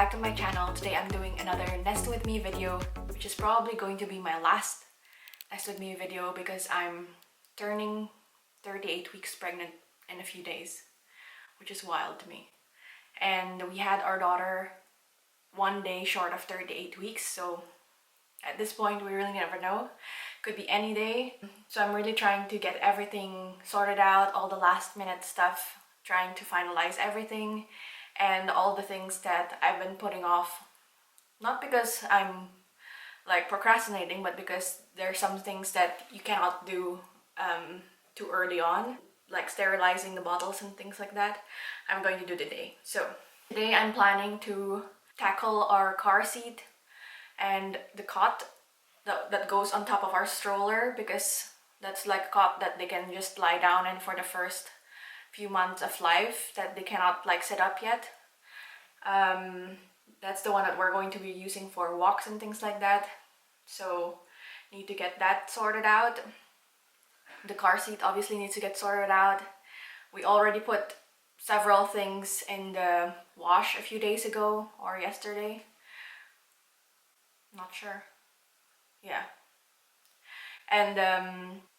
back to my channel. Today I'm doing another Nest With Me video, which is probably going to be my last Nest With Me video because I'm turning 38 weeks pregnant in a few days, which is wild to me. And we had our daughter one day short of 38 weeks, so at this point we really never know. Could be any day. So I'm really trying to get everything sorted out, all the last minute stuff, trying to finalize everything and all the things that I've been putting off. Not because I'm like procrastinating, but because there are some things that you cannot do too early on, like sterilizing the bottles and things like that. I'm going to do today. So today I'm planning to tackle our car seat and the cot that goes on top of our stroller, because that's like a cot that they can just lie down in for the first few months of life, that they cannot like sit up yet. That's the one that we're going to be using for walks and things like that. So need to get that sorted out. The car seat obviously needs to get sorted out. We already put several things in the wash a few days ago or yesterday. Not sure. Yeah.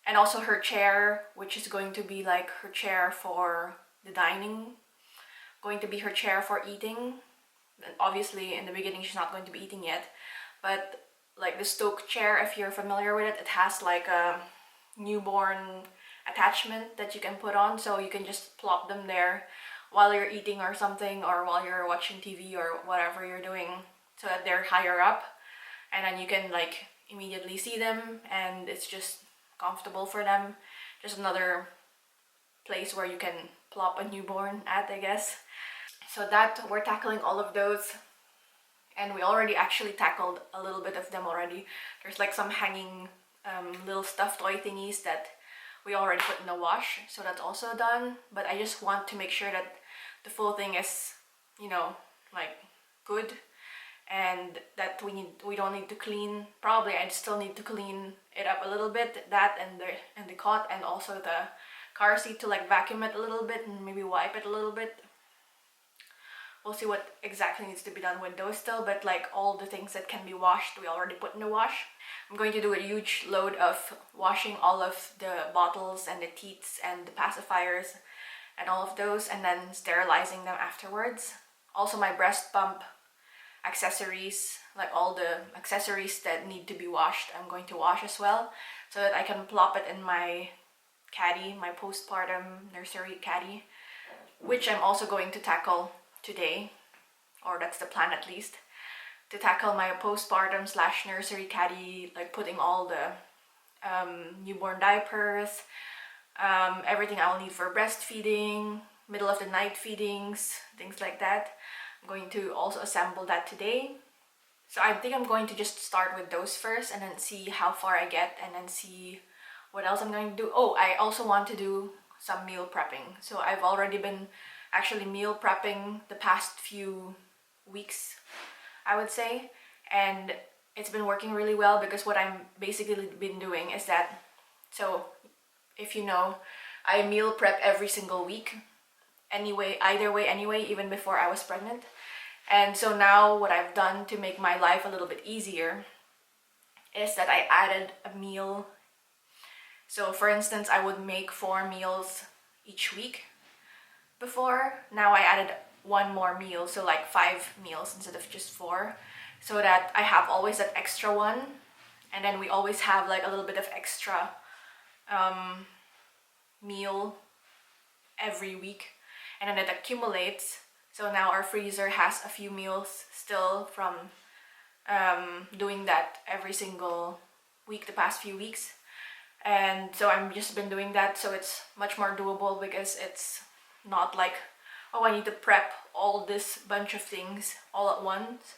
And also her chair, which is going to be like her chair for the dining, going to be her chair for eating. And obviously in the beginning she's not going to be eating yet, but like the Stoke chair, if you're familiar with it, it has like a newborn attachment that you can put on, so you can just plop them there while you're eating or something, or while you're watching TV or whatever you're doing, so that they're higher up and then you can like immediately see them and it's just comfortable for them. Just another place where you can plop a newborn at, I guess. So that we're tackling all of those, and we already actually tackled a little bit of them already. There's like some hanging little stuffed toy thingies that we already put in the wash, so that's also done. But I just want to make sure that the full thing is, you know, like good, and that we don't need to clean. Probably I still need to clean it up a little bit, that and the cot, and also the car seat, to like vacuum it a little bit and maybe wipe it a little bit. We'll see what exactly needs to be done with those still, but like all the things that can be washed we already put in the wash. I'm going to do a huge load of washing all of the bottles and the teats and the pacifiers and all of those, and then sterilizing them afterwards. Also my breast pump accessories, like all the accessories that need to be washed, I'm going to wash as well, so that I can plop it in my caddy, my postpartum nursery caddy, which I'm also going to tackle today, or that's the plan at least, to tackle my postpartum / nursery caddy, like putting all the newborn diapers, everything I'll need for breastfeeding, middle of the night feedings, things like that. I'm going to also assemble that today. So I think I'm going to just start with those first and then see how far I get, and then see what else I'm going to do. Oh, I also want to do some meal prepping. So I've already been actually meal prepping the past few weeks, I would say, and it's been working really well, because what I'm basically been doing is that, so if you know, I meal prep every single week anyway, either way anyway, even before I was pregnant. And so now what I've done to make my life a little bit easier is that I added a meal. So for instance, I would make 4 meals each week before. Now I added one more meal, so like 5 meals instead of just 4, so that I have always that extra one, and then we always have like a little bit of extra meal every week, and then it accumulates. So now our freezer has a few meals still from doing that every single week the past few weeks. And so I've just been doing that, so it's much more doable, because it's not like, oh, I need to prep all this bunch of things all at once,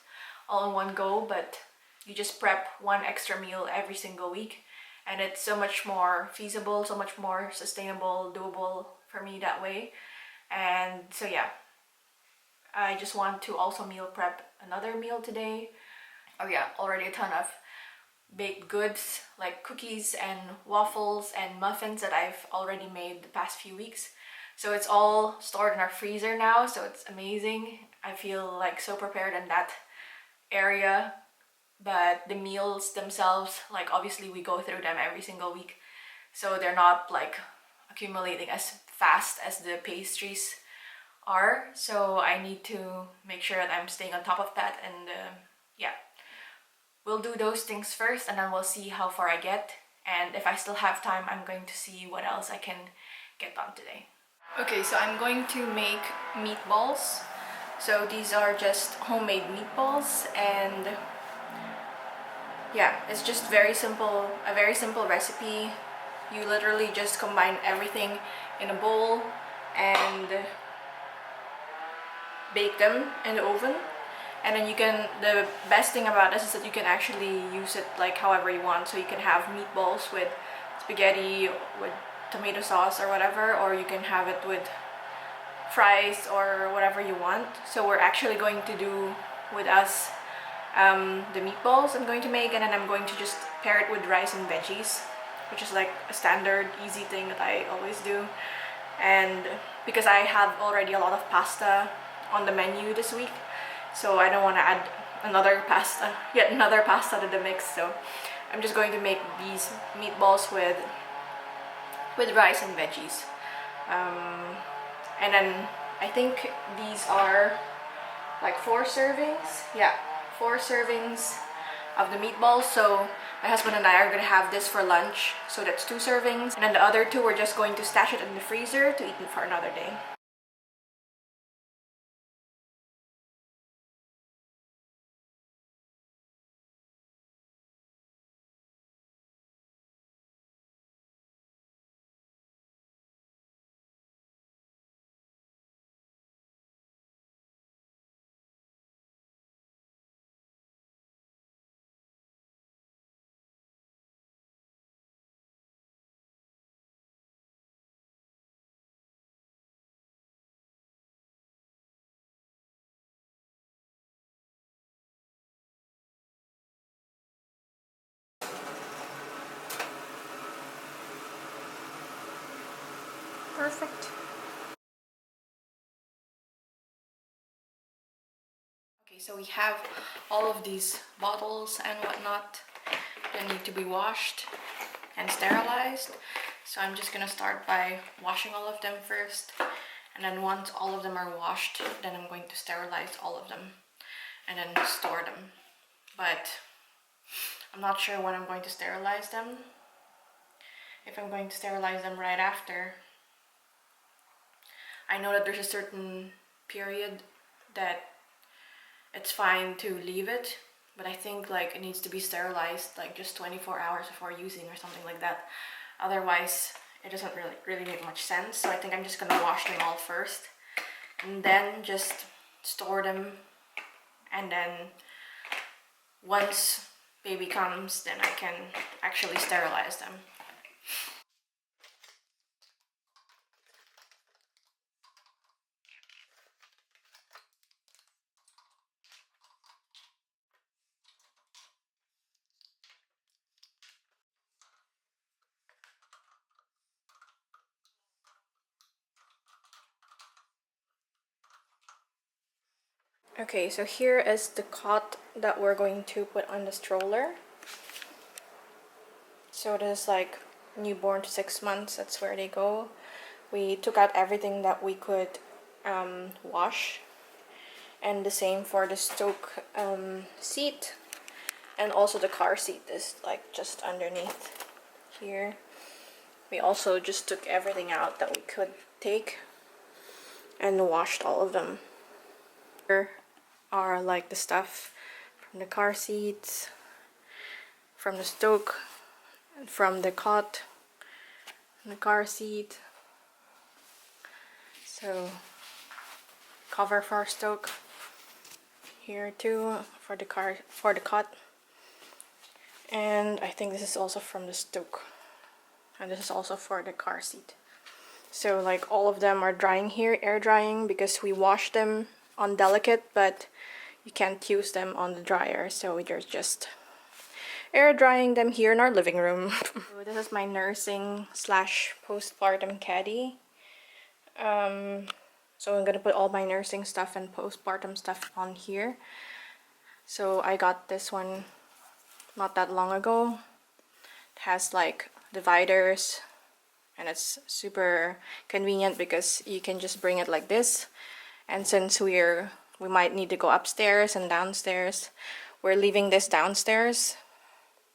all in one go, but you just prep one extra meal every single week, and it's so much more feasible, so much more sustainable, doable for me that way. And so yeah, I just want to also meal prep another meal today. Oh yeah, already a ton of baked goods like cookies and waffles and muffins that I've already made the past few weeks. So it's all stored in our freezer now, so it's amazing. I feel like so prepared in that area. But the meals themselves, like obviously we go through them every single week, so they're not like accumulating as fast as the pastries are. So I need to make sure that I'm staying on top of that, and yeah, we'll do those things first and then we'll see how far I get, and if I still have time I'm going to see what else I can get done today. Okay, so I'm going to make meatballs. So these are just homemade meatballs, and yeah, it's just very simple, a very simple recipe. You literally just combine everything in a bowl and bake them in the oven. And then you can, the best thing about this is that you can actually use it like however you want. So you can have meatballs with spaghetti, with tomato sauce or whatever, or you can have it with fries or whatever you want. So we're actually going to do with us the meatballs I'm going to make, and then I'm going to just pair it with rice and veggies, which is like a standard easy thing that I always do. And because I have already a lot of pasta on the menu this week, so I don't want to add another pasta, yet another pasta to the mix. So I'm just going to make these meatballs with rice and veggies. And then I think these are like 4 servings. Yeah, 4 servings of the meatballs. So my husband and I are gonna have this for lunch. So that's 2 servings. And then the other 2 we're just going to stash it in the freezer to eat it for another day. Perfect. Okay, so we have all of these bottles and whatnot that need to be washed and sterilized. So I'm just gonna start by washing all of them first, and then once all of them are washed, then I'm going to sterilize all of them and then store them. But I'm not sure when I'm going to sterilize them. If I'm going to sterilize them right after. I know that there's a certain period that it's fine to leave it, but I think like it needs to be sterilized like just 24 hours before using or something like that. Otherwise it doesn't really make much sense. So I think I'm just gonna wash them all first and then just store them, and then once baby comes then I can actually sterilize them. Okay, so here is the cot that we're going to put on the stroller. So it is like newborn to 6 months, that's where they go. We took out everything that we could wash, and the same for the stoke seat, and also the car seat is like just underneath here. We also just took everything out that we could take and washed all of them. Here are like the stuff from the car seats, from the stoke, and from the cot and the car seat. So cover for stoke here too, for the cot, and I think this is also from the stoke, and this is also for the car seat. So like all of them are drying here, air drying, because we washed them on delicate, but you can't use them on the dryer, so we're just air drying them here in our living room. So this is my nursing slash postpartum caddy. So I'm gonna put all my nursing stuff and postpartum stuff on here. So I got this one not that long ago. It has like dividers, and it's super convenient because you can just bring it like this. And since we might need to go upstairs and downstairs, we're leaving this downstairs,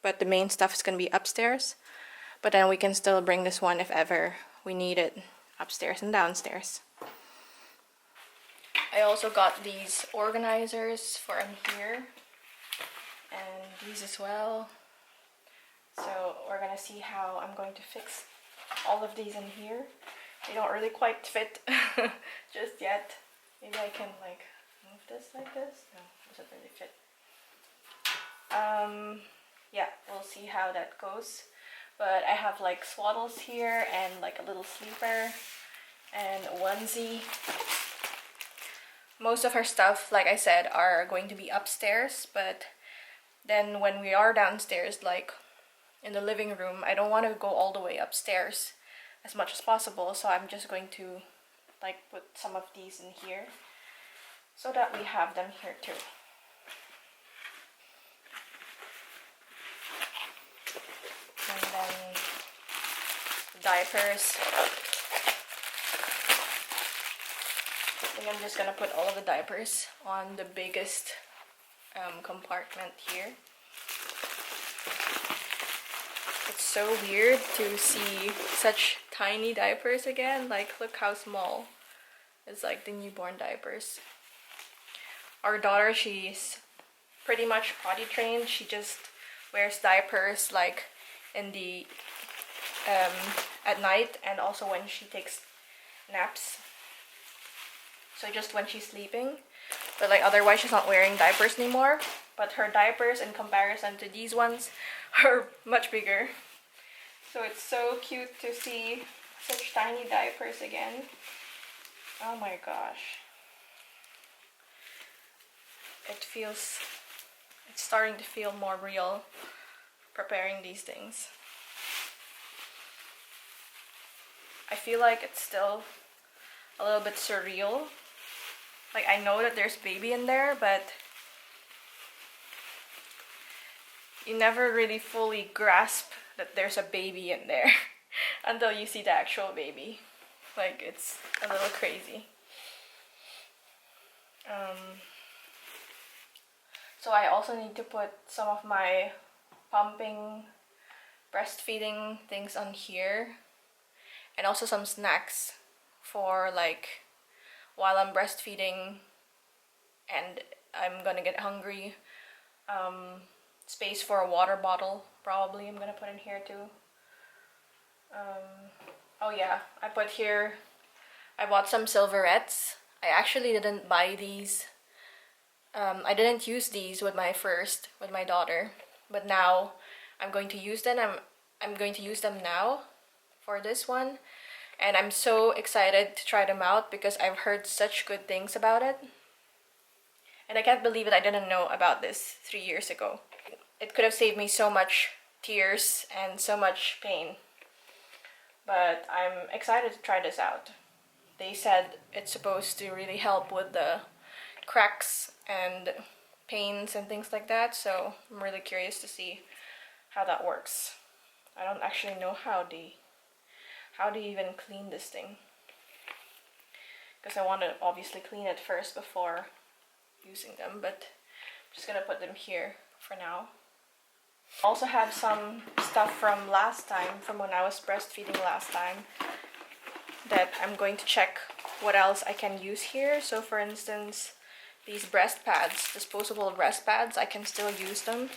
but the main stuff is gonna be upstairs. But then we can still bring this one if ever we need it upstairs and downstairs. I also got these organizers for in here, and these as well. So we're gonna see how I'm going to fix all of these in here. They don't really quite fit just yet. Maybe I can like move this like this. No, it doesn't really fit. Yeah, we'll see how that goes. But I have like swaddles here and like a little sleeper and a onesie. Most of her stuff, like I said, are going to be upstairs, but then when we are downstairs, like in the living room, I don't want to go all the way upstairs as much as possible, so I'm just going to like put some of these in here so that we have them here too. And then diapers. I think I'm just gonna put all of the diapers on the biggest compartment here. It's so weird to see such tiny diapers again. Like, look how small. It's like the newborn diapers. Our daughter, she's pretty much potty trained. She just wears diapers like in the at night, and also when she takes naps. So just when she's sleeping. But like otherwise she's not wearing diapers anymore. But her diapers in comparison to these ones are much bigger. So it's so cute to see such tiny diapers again. Oh my gosh. It's starting to feel more real preparing these things. I feel like it's still a little bit surreal. Like, I know that there's baby in there, but you never really fully grasp that there's a baby in there until you see the actual baby. Like, it's a little crazy. So I also need to put some of my pumping, breastfeeding things on here, and also some snacks for like while I'm breastfeeding and I'm gonna get hungry. Space for a water bottle probably I'm gonna put in here too. Oh yeah, I bought some silverettes. I actually didn't buy these. I didn't use these with my daughter, but now I'm going to use them. I'm going to use them now for this one, and I'm so excited to try them out because I've heard such good things about it. And I can't believe that I didn't know about this 3 years ago. It could have saved me so much tears and so much pain. But I'm excited to try this out. They said it's supposed to really help with the cracks and pains and things like that, so I'm really curious to see how that works. I don't actually know how do you even clean this thing, because I want to obviously clean it first before using them, but I'm just gonna put them here for now. I also have some stuff from last time, from when I was breastfeeding last time, that I'm going to check what else I can use here. So for instance, these breast pads, disposable breast pads, I can still use them.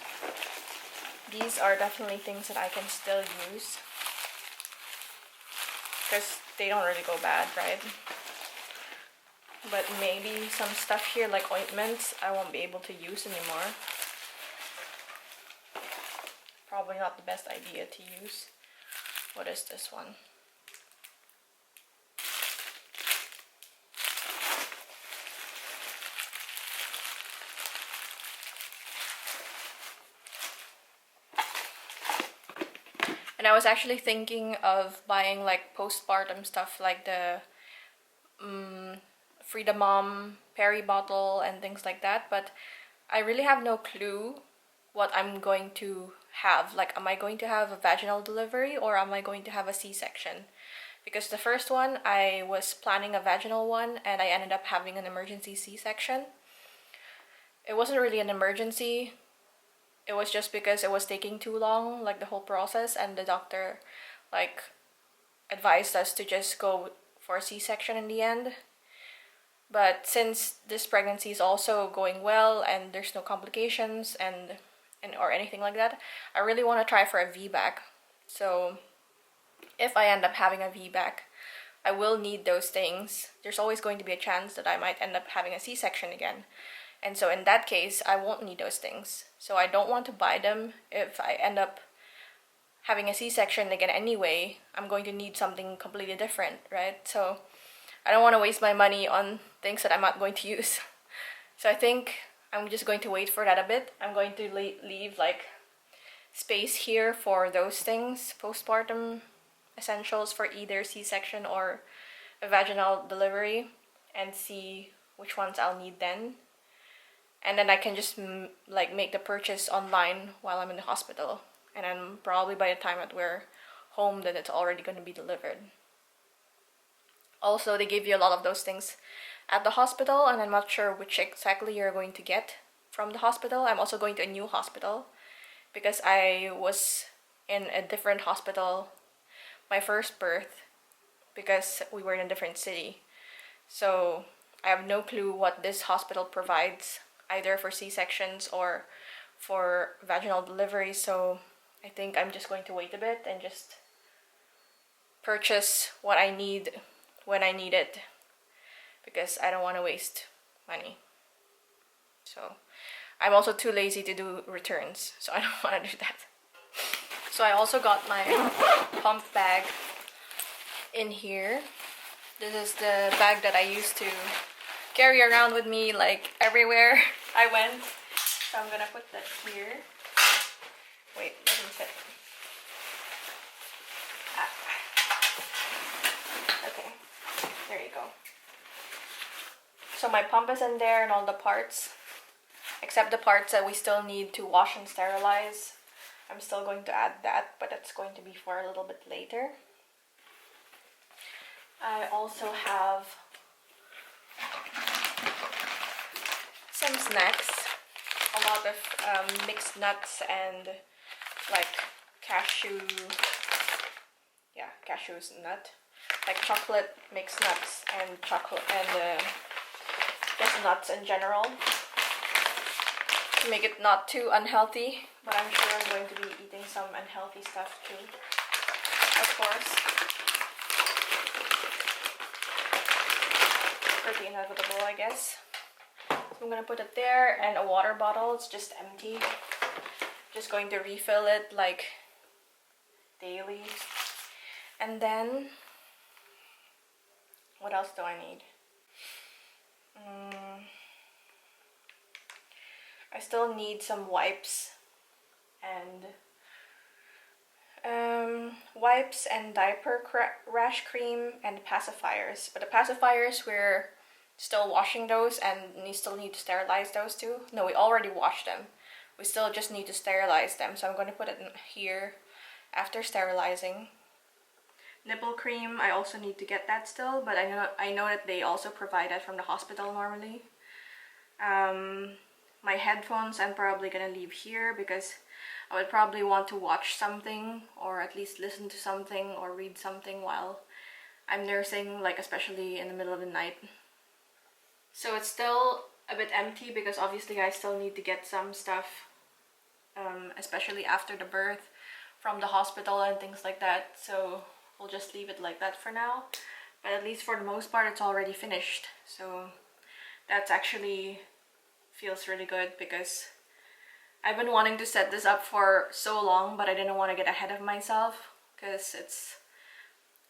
These are definitely things that I can still use because they don't really go bad, right? But maybe some stuff here like ointments I won't be able to use anymore. Probably not the best idea to use. What is this one? And I was actually thinking of buying like postpartum stuff, like the Frida Mom Perry bottle and things like that, but I really have no clue what I'm going to have. Like, am I going to have a vaginal delivery or am I going to have a C-section? Because the first one, I was planning a vaginal one and I ended up having an emergency C-section. It wasn't really an emergency. It was just because it was taking too long, like the whole process, and the doctor like advised us to just go for a C-section in the end. But since this pregnancy is also going well and there's no complications and or anything like that, I really want to try for a VBAC. So if I end up having a VBAC, I will need those things. There's always going to be a chance that I might end up having a C-section again. And so in that case, I won't need those things. So I don't want to buy them if I end up having a C-section again anyway. I'm going to need something completely different, right? So I don't want to waste my money on things that I'm not going to use. So I think I'm just going to wait for that a bit. I'm going to leave like space here for those things, postpartum essentials for either C-section or a vaginal delivery, and see which ones I'll need then. And then I can just like make the purchase online while I'm in the hospital. And then probably by the time that we're home, then it's already going to be delivered. Also, they give you a lot of those things at the hospital, and I'm not sure which exactly you're going to get from the hospital. I'm also going to a new hospital because I was in a different hospital my first birth because we were in a different city. So I have no clue what this hospital provides, either for C-sections or for vaginal delivery. So I think I'm just going to wait a bit and just purchase what I need when I need it, because I don't want to waste money. So I'm also too lazy to do returns, so I don't want to do that. So I also got my pump bag in here. This is the bag that I used to carry around with me like everywhere I went. So I'm gonna put that here. Wait, let me fit. Okay, there you go. So my pump is in there and all the parts, except the parts that we still need to wash and sterilize. I'm still going to add that, but that's going to be for a little bit later. I also have some snacks, a lot of mixed nuts and like cashews nut, like chocolate mixed nuts and chocolate and just nuts in general, to make it not too unhealthy, but I'm sure I'm going to be eating some unhealthy stuff too, of course. Pretty inevitable, I guess. So I'm gonna put it there, and a water bottle. It's just empty. Just going to refill it like daily. And then what else do I need? I still need some wipes and diaper rash cream and pacifiers. But the pacifiers, we're still washing those, and we still need to sterilize those too. No, we already washed them. We still just need to sterilize them. So I'm going to put it in here after sterilizing. Nipple cream, I also need to get that still, but I know that they also provide that from the hospital normally. My headphones I'm probably gonna leave here because I would probably want to watch something, or at least listen to something or read something while I'm nursing, like especially in the middle of the night. So it's still a bit empty because obviously I still need to get some stuff, especially after the birth, from the hospital and things like that. So we'll just leave it like that for now. But at least for the most part, it's already finished. So that's actually feels really good because I've been wanting to set this up for so long, but I didn't want to get ahead of myself because it's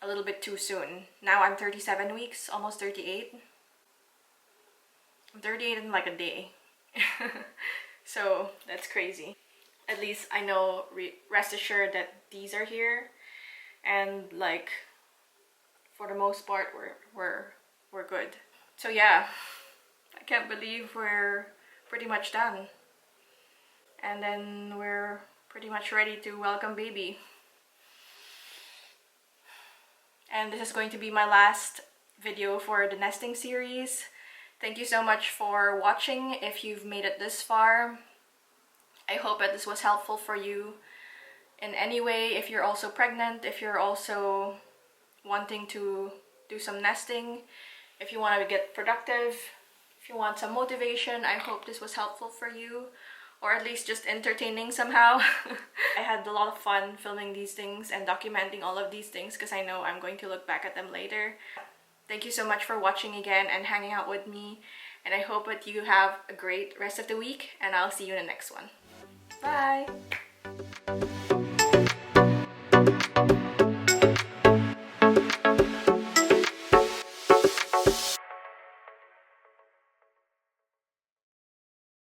a little bit too soon. Now I'm 37 weeks, almost 38. I'm 38 in like a day. So that's crazy. At least I know, rest assured that these are here, and like for the most part we're we're good. So yeah, I can't believe we're pretty much done. And then we're pretty much ready to welcome baby. And this is going to be my last video for the nesting series. Thank you so much for watching if you've made it this far. I hope that this was helpful for you in any way. If you're also pregnant, if you're also wanting to do some nesting, if you want to get productive, if you want some motivation, I hope this was helpful for you, or at least just entertaining somehow. I had a lot of fun filming these things and documenting all of these things because I know I'm going to look back at them later. Thank you so much for watching again and hanging out with me, and I hope that you have a great rest of the week, and I'll see you in the next one. Bye!